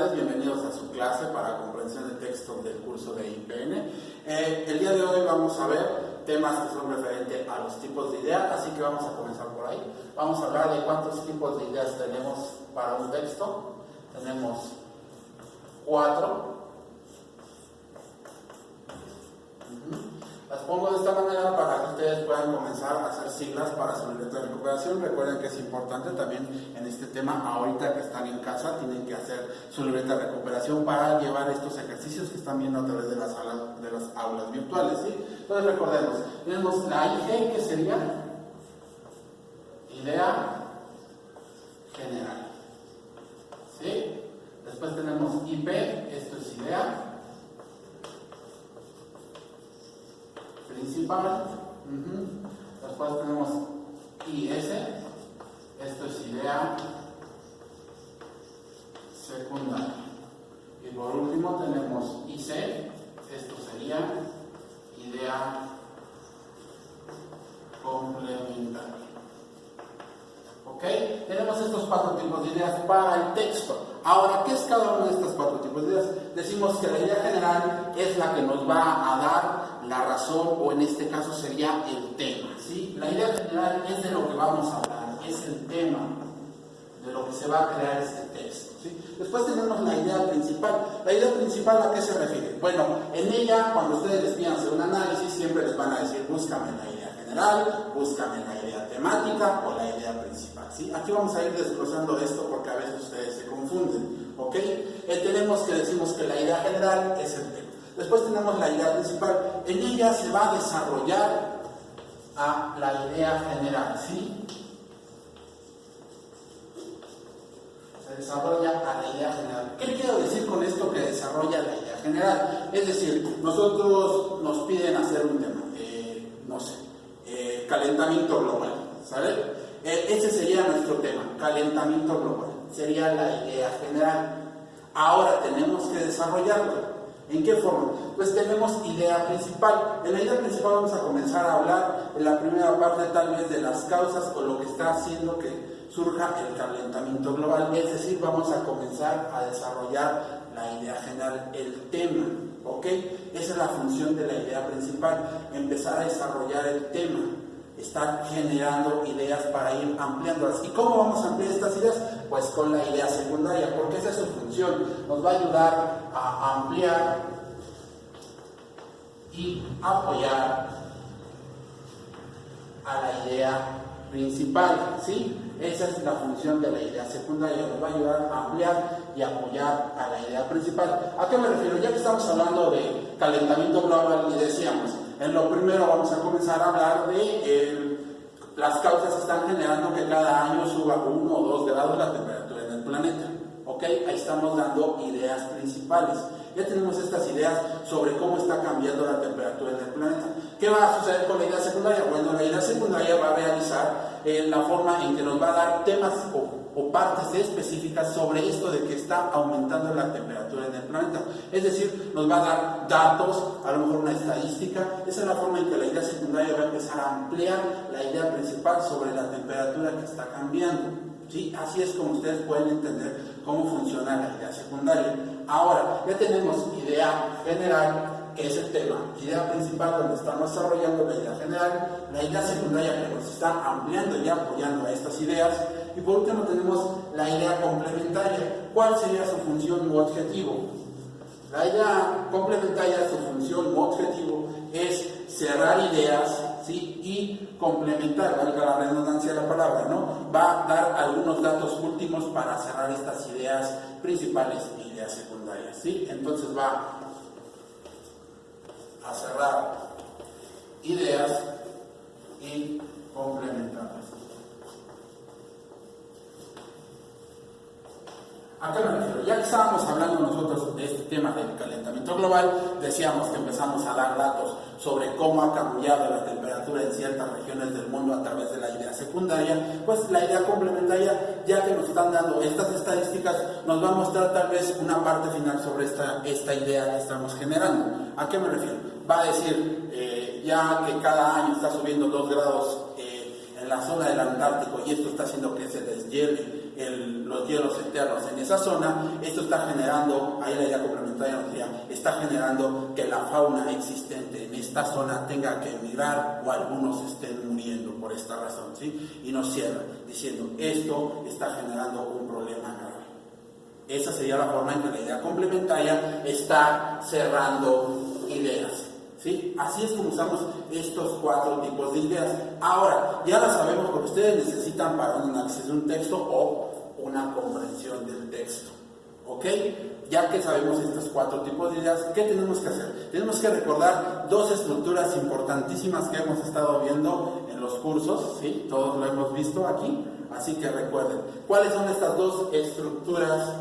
tardes, bienvenidos a su clase para comprensión de textos del curso de IPN. El día de hoy vamos a ver temas que son referentes a los tipos de ideas, así que vamos a comenzar por ahí. Vamos a hablar de cuántos tipos de ideas tenemos para un texto. Tenemos 4. Las pongo de esta manera para que ustedes puedan comenzar a hacer siglas para su libreta de recuperación. Recuerden que es importante también en este tema, ahorita que están en casa, tienen que hacer su libreta de recuperación para llevar estos ejercicios que están viendo a través de las aulas virtuales, ¿sí? Entonces recordemos, tenemos la IG, que sería idea general, ¿sí? Después tenemos IP, esto es idea principal. Después tenemos IS, esto es idea secundaria. Y por último tenemos IC, esto sería idea complementaria. ¿Ok? Tenemos estos 4 tipos de ideas para el texto. Ahora, ¿qué es cada uno de estos 4 tipos de ideas? Decimos que la idea general es la que nos va a dar la razón, o en este caso sería el tema, ¿sí? La idea general es de lo que vamos a hablar, es el tema de lo que se va a crear este texto, ¿sí? Después tenemos la idea principal. ¿La idea principal a qué se refiere? Bueno, en ella, cuando ustedes les pidan hacer un análisis, siempre les van a decir, búscame la idea general, búscame la idea temática o la idea principal, ¿sí? Aquí vamos a ir desglosando esto porque a veces ustedes se confunden, ¿ok? Tenemos que decimos que la idea general es el tema. Después tenemos la idea principal. En ella se va a desarrollar a la idea general, ¿sí? Se desarrolla a la idea general. ¿Qué quiero decir con esto que desarrolla la idea general? Es decir, nosotros nos piden hacer un tema, calentamiento global, ¿sabes? Ese sería nuestro tema, calentamiento global. Sería la idea general. Ahora tenemos que desarrollarlo. ¿En qué forma? Pues tenemos idea principal. En la idea principal vamos a comenzar a hablar en la primera parte tal vez de las causas o lo que está haciendo que surja el calentamiento global. Es decir, vamos a comenzar a desarrollar la idea general, el tema, ¿ok? Esa es la función de la idea principal, empezar a desarrollar el tema, estar generando ideas para ir ampliándolas. ¿Y cómo vamos a ampliar estas ideas? Pues con la idea secundaria, porque esa es su función, nos va a ayudar a ampliar y apoyar a la idea principal, ¿sí? Esa es la función de la idea secundaria, nos va a ayudar a ampliar y apoyar a la idea principal. ¿A qué me refiero? Ya que estamos hablando de calentamiento global y decíamos, en lo primero vamos a comenzar a hablar de las causas que están generando que cada año suba 1 o 2 grados la temperatura en el planeta. ¿Ok? Ahí estamos dando ideas principales. Ya tenemos estas ideas sobre cómo está cambiando la temperatura en el planeta. ¿Qué va a suceder con la idea secundaria? Bueno, la idea secundaria va a realizar la forma en que nos va a dar temas o partes específicas sobre esto de que está aumentando la temperatura en el planeta. Es decir, nos va a dar datos, a lo mejor una estadística. Esa es la forma en que la idea secundaria va a empezar a ampliar la idea principal sobre la temperatura que está cambiando. ¿Sí? Así es como ustedes pueden entender cómo funciona la idea secundaria. Ahora, ya tenemos idea general, que es el tema, idea principal donde estamos desarrollando la idea general, la idea secundaria que nos está ampliando y apoyando a estas ideas, y por último tenemos la idea complementaria. ¿Cuál sería su función u objetivo? La idea complementaria, su función u objetivo es cerrar ideas, ¿sí? Y complementar, valga la redundancia de la palabra, ¿no? Va a dar algunos datos últimos para cerrar estas ideas principales y ideas secundarias, ¿sí? Entonces va a cerrar ideas y complementarlas. ¿A qué me refiero? Ya que estábamos hablando nosotros de este tema del calentamiento global, decíamos que empezamos a dar datos sobre cómo ha cambiado la temperatura en ciertas regiones del mundo a través de la idea secundaria. Pues la idea complementaria, ya que nos están dando estas estadísticas, nos va a mostrar tal vez una parte final sobre esta idea que estamos generando. ¿A qué me refiero? Va a decir, ya que cada año está subiendo 2 grados en la zona del Antártico y esto está haciendo que se deshiele los hielos eternos en esa zona, esto está generando, ahí la idea complementaria nos diría, está generando que la fauna existente en esta zona tenga que emigrar o algunos estén muriendo por esta razón, ¿sí? Y nos cierra diciendo, esto está generando un problema grave. Esa sería la forma en que la idea complementaria está cerrando ideas. ¿Sí? Así es como usamos estos 4 tipos de ideas. Ahora, ya la sabemos porque ustedes necesitan para un análisis de un texto o una comprensión del texto. ¿Ok? Ya que sabemos estos 4 tipos de ideas, ¿qué tenemos que hacer? Tenemos que recordar 2 estructuras importantísimas que hemos estado viendo en los cursos, ¿sí? Todos lo hemos visto aquí, así que recuerden. ¿Cuáles son estas 2 estructuras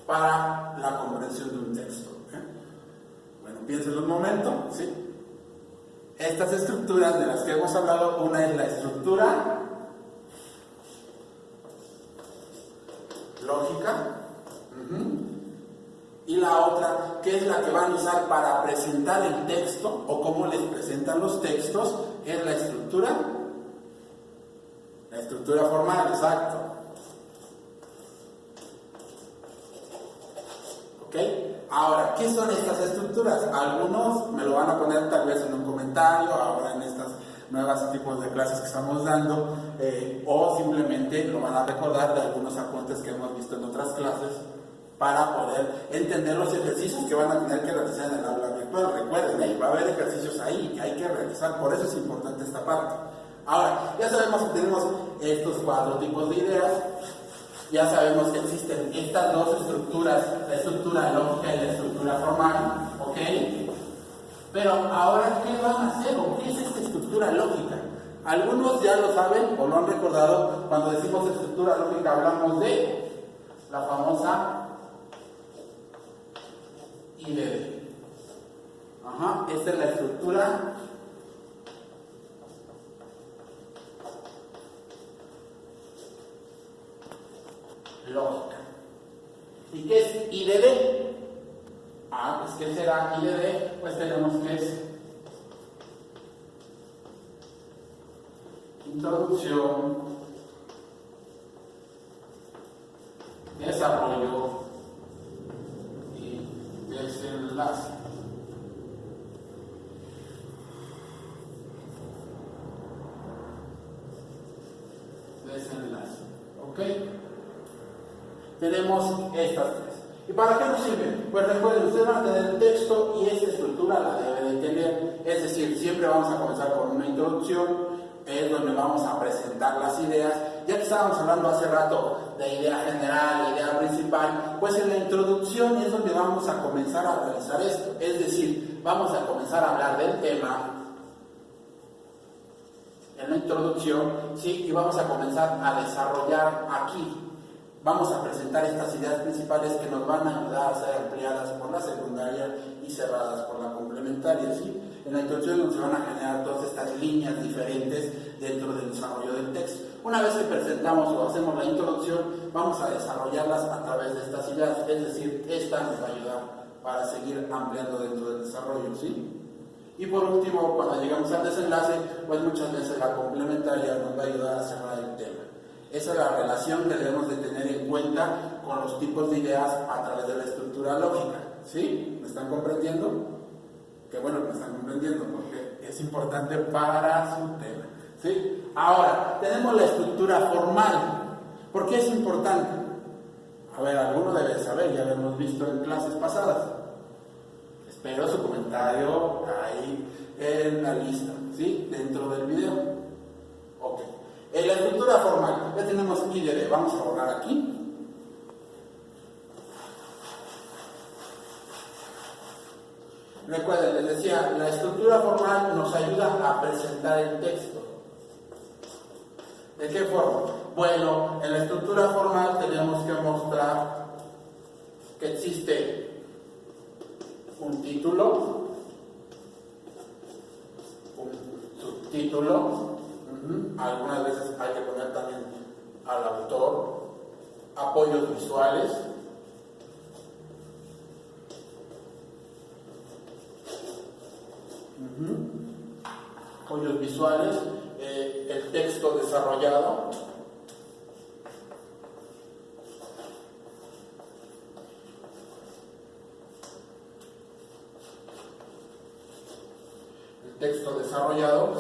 para la comprensión de un texto? Bueno, piénsenlo un momento, ¿sí? Estas estructuras de las que hemos hablado, una es la estructura lógica, y la otra, que es la que van a usar para presentar el texto, o cómo les presentan los textos, es la estructura formal, exacto. ¿Ok? Ahora, ¿qué son estas estructuras? Algunos me lo van a poner tal vez en un comentario, ahora en estos nuevos tipos de clases que estamos dando, o simplemente lo van a recordar de algunos apuntes que hemos visto en otras clases para poder entender los ejercicios que van a tener que realizar en el aula virtual. Recuerden, va a haber ejercicios ahí que hay que realizar, por eso es importante esta parte. Ahora, ya sabemos que tenemos estos 4 tipos de ideas. Ya sabemos que existen estas 2 estructuras, la estructura lógica y la estructura formal, ¿ok? Pero ahora, ¿qué van a hacer o qué es esta estructura lógica? Algunos ya lo saben o lo han recordado, cuando decimos estructura lógica hablamos de la famosa IDD. Esta es la estructura lógica. ¿Y qué es IDD? Pues ¿qué será IDD? Pues tenemos que es introducción, desarrollo y desenlace. ¿Ok? Tenemos estas 3. ¿Y para qué nos sirven? Pues recuerden, ustedes van a tener el texto y esta estructura la deben de tener. Es decir, siempre vamos a comenzar con una introducción, es donde vamos a presentar las ideas. Ya que estábamos hablando hace rato de idea general, idea principal, pues en la introducción es donde vamos a comenzar a realizar esto. Es decir, vamos a comenzar a hablar del tema en la introducción, ¿sí? Y vamos a comenzar a desarrollar aquí. Vamos a presentar estas ideas principales que nos van a ayudar a ser ampliadas por la secundaria y cerradas por la complementaria, ¿sí? En la introducción se van a generar todas estas líneas diferentes dentro del desarrollo del texto. Una vez que presentamos o hacemos la introducción, vamos a desarrollarlas a través de estas ideas, es decir, esta nos va a ayudar para seguir ampliando dentro del desarrollo, ¿sí? Y por último, cuando llegamos al desenlace, pues muchas veces la complementaria nos va a ayudar a cerrar el tema. Esa es la relación que debemos de tener en cuenta con los tipos de ideas a través de la estructura lógica, ¿sí? ¿Me están comprendiendo? Qué bueno que me están comprendiendo porque es importante para su tema, ¿sí? Ahora, tenemos la estructura formal. ¿Por qué es importante? A ver, alguno debe saber, ya lo hemos visto en clases pasadas. Espero su comentario ahí en la lista, ¿sí? Dentro del video. Ok. En la estructura formal, ya tenemos IDD, vamos a borrar aquí. Recuerden, les decía, la estructura formal nos ayuda a presentar el texto. ¿De qué forma? Bueno, en la estructura formal tenemos que mostrar que existe un título, un subtítulo, algunas veces hay que poner también al autor, apoyos visuales, apoyos visuales, el texto desarrollado,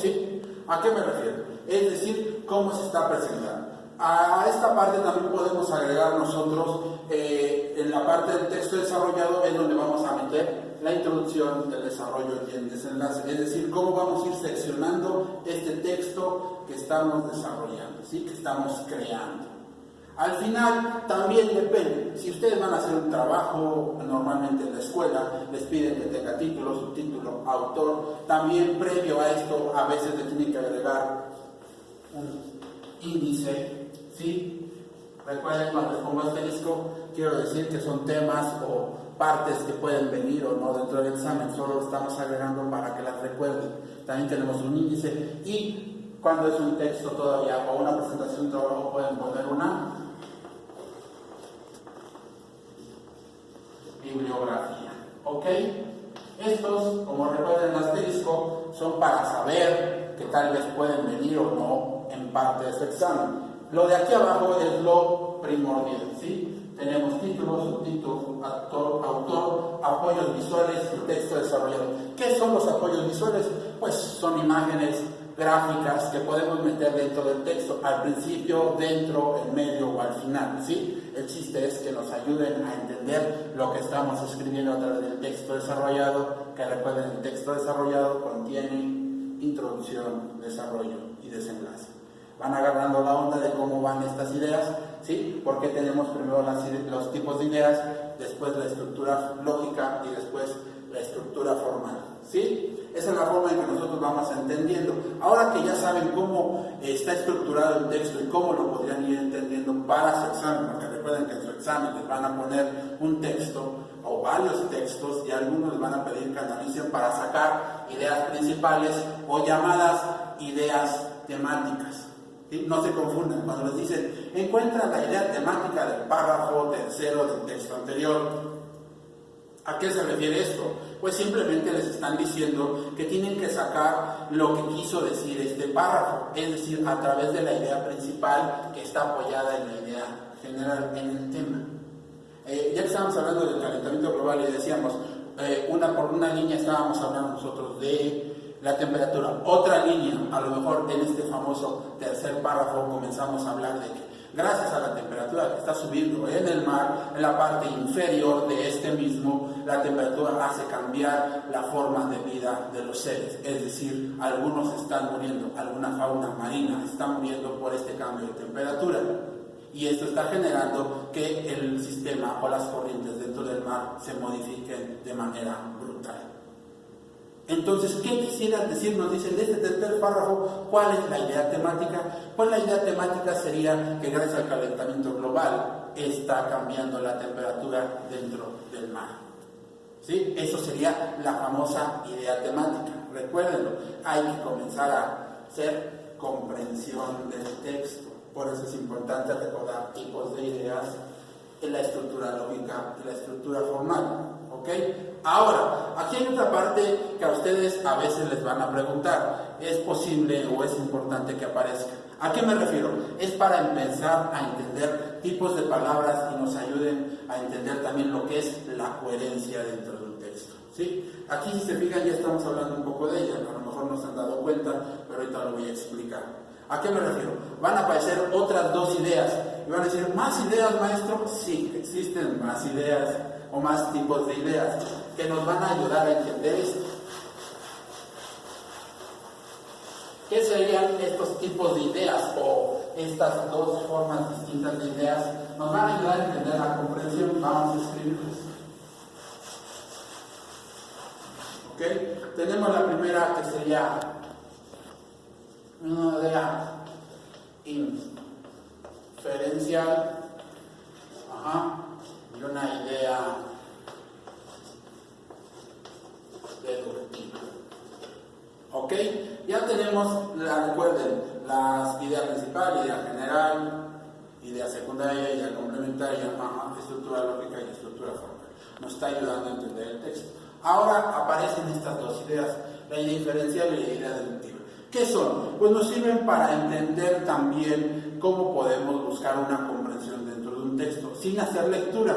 ¿sí? ¿A qué me refiero? Es decir, cómo se está presentando. A esta parte también podemos agregar nosotros, en la parte del texto desarrollado es donde vamos a meter la introducción, el desarrollo y el desenlace. Es decir, cómo vamos a ir seccionando este texto que estamos desarrollando, ¿sí? Que estamos creando. Al final también depende, si ustedes van a hacer un trabajo normalmente en la escuela, les piden que tenga título, subtítulo, autor, también previo a esto a veces le tienen que agregar un índice, ¿sí? Recuerden, cuando les pongo asterisco, quiero decir que son temas o partes que pueden venir o no dentro del examen, solo lo estamos agregando para que las recuerden. También tenemos un índice y cuando es un texto todavía o una presentación de un trabajo pueden poner una bibliografía, ¿ok? Estos, como recuerden el asterisco, son para saber que tal vez pueden venir o no en parte de este examen. Lo de aquí abajo es lo primordial, ¿sí? Tenemos título, subtítulo, autor, apoyos visuales y texto desarrollado. ¿Qué son los apoyos visuales? Pues son imágenes gráficas que podemos meter dentro del texto, al principio, dentro, en medio o al final, ¿sí? El chiste es que nos ayuden a entender lo que estamos escribiendo a través del texto desarrollado, que recuerden, el texto desarrollado contiene introducción, desarrollo y desenlace. Van agarrando la onda de cómo van estas ideas, ¿sí? Porque tenemos primero los tipos de ideas, después la estructura lógica y después la estructura formal, ¿sí? Esa es la forma en que nosotros vamos entendiendo. Ahora que ya saben cómo está estructurado el texto y cómo lo podrían ir entendiendo para su examen, porque recuerden que en su examen les van a poner un texto o varios textos y algunos les van a pedir que analicen para sacar ideas principales o llamadas ideas temáticas. ¿Sí? No se confundan cuando les dicen encuentra la idea temática del párrafo tercero del texto anterior. ¿A qué se refiere esto? Pues simplemente les están diciendo que tienen que sacar lo que quiso decir este párrafo, es decir, a través de la idea principal que está apoyada en la idea general, en el tema. Ya que estábamos hablando del calentamiento global y decíamos, por una línea estábamos hablando nosotros de la temperatura, otra línea, a lo mejor en este famoso tercer párrafo comenzamos a hablar de que gracias a la temperatura que está subiendo en el mar, en la parte inferior de este mismo, la temperatura hace cambiar la forma de vida de los seres. Es decir, algunos están muriendo, alguna fauna marina está muriendo por este cambio de temperatura. Y esto está generando que el sistema o las corrientes dentro del mar se modifiquen de manera brutal. Entonces, ¿qué quisieran decir? Nos dicen de este tercer párrafo, ¿cuál es la idea temática? Pues la idea temática sería que gracias al calentamiento global está cambiando la temperatura dentro del mar. ¿Sí? Eso sería la famosa idea temática. Recuérdenlo, hay que comenzar a hacer comprensión del texto. Por eso es importante recordar tipos de ideas en la estructura lógica y la estructura formal. ¿Ok? Ahora, aquí hay otra parte que a ustedes a veces les van a preguntar. ¿Es posible o es importante que aparezca? ¿A qué me refiero? Es para empezar a entender tipos de palabras y nos ayuden a entender también lo que es la coherencia dentro de un texto. ¿Sí? Aquí, si se fijan, ya estamos hablando un poco de ella. A lo mejor no se han dado cuenta, pero ahorita lo voy a explicar. ¿A qué me refiero? Van a aparecer otras dos ideas. Y van a decir, ¿más ideas, maestro? Sí, existen más ideas o más tipos de ideas que nos van a ayudar a entender esto. ¿Qué serían estos tipos de ideas o estas dos formas distintas de ideas? Nos van a ayudar a entender la comprensión. Vamos a escribirlas. ¿Ok? Tenemos la primera que sería una idea inferencial, y una idea deductiva. ¿Ok? Ya tenemos, recuerden, las ideas principal, idea general, idea secundaria, idea complementaria, estructura lógica y estructura formal. Nos está ayudando a entender el texto. Ahora aparecen estas dos ideas, la idea inferencial y la idea deductiva. ¿Qué son? Pues nos sirven para entender también cómo podemos buscar una comprensión dentro de un texto, sin hacer lectura.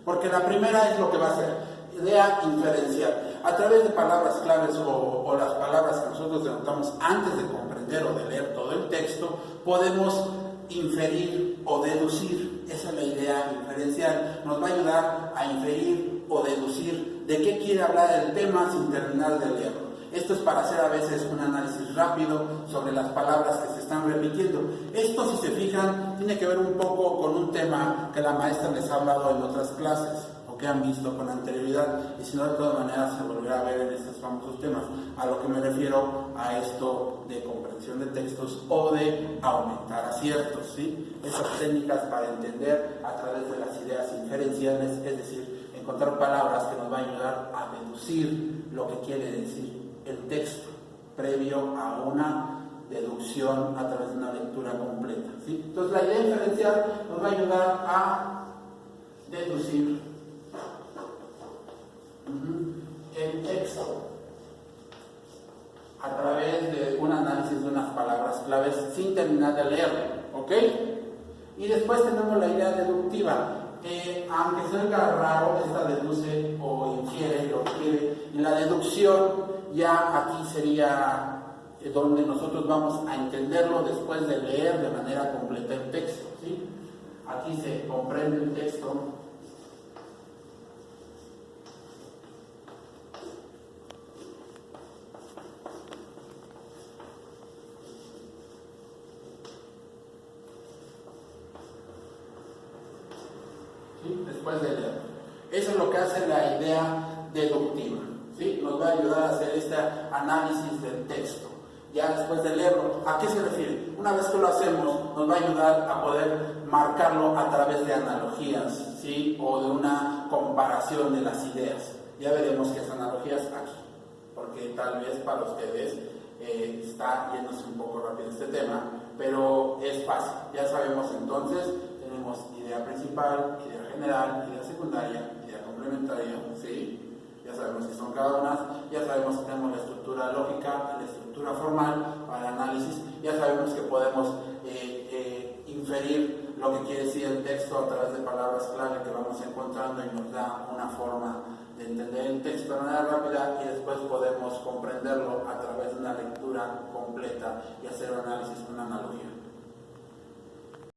Porque la primera es lo que va a ser idea inferencial. A través de palabras claves o las palabras que nosotros denotamos antes de comprender o de leer todo el texto, podemos inferir o deducir. Esa es la idea inferencial. Nos va a ayudar a inferir o deducir de qué quiere hablar el tema sin terminar de leerlo. Esto es para hacer a veces un análisis rápido sobre las palabras que se están repitiendo. Esto, si se fijan, tiene que ver un poco con un tema que la maestra les ha hablado en otras clases o que han visto con anterioridad, y si no, de todas maneras se volverá a ver en estos famosos temas. A lo que me refiero a esto de comprensión de textos o de aumentar aciertos, ¿sí? Esas técnicas para entender a través de las ideas inferenciales, es decir, encontrar palabras que nos van a ayudar a deducir lo que quiere decir el texto previo a una deducción a través de una lectura completa, ¿sí? Entonces la idea inferencial nos va a ayudar a deducir el texto a través de un análisis de unas palabras claves sin terminar de leerlo, ¿ok? Y después tenemos la idea deductiva. Aunque salga raro, esta deduce o infiere lo que quiere, y la deducción ya aquí sería donde nosotros vamos a entenderlo después de leer de manera completa el texto, ¿sí? Aquí se comprende el texto después de leer. Eso es lo que hace la idea deductiva, ¿sí? Nos va a ayudar a hacer este análisis del texto, ya después de leerlo. ¿A qué se refiere? Una vez que lo hacemos, nos va a ayudar a poder marcarlo a través de analogías, ¿sí? O de una comparación de las ideas. Ya veremos que es analogías aquí, porque tal vez para ustedes está yéndose un poco rápido este tema, pero es fácil. Ya sabemos entonces, tenemos idea principal, idea general, idea secundaria, idea complementaria, ¿sí? Ya sabemos que son cada una, ya sabemos que tenemos la estructura lógica y la estructura formal para el análisis, ya sabemos que podemos inferir lo que quiere decir el texto a través de palabras clave que vamos encontrando y nos da una forma de entender el texto de manera rápida, y después podemos comprenderlo a través de una lectura completa y hacer un análisis con una analogía.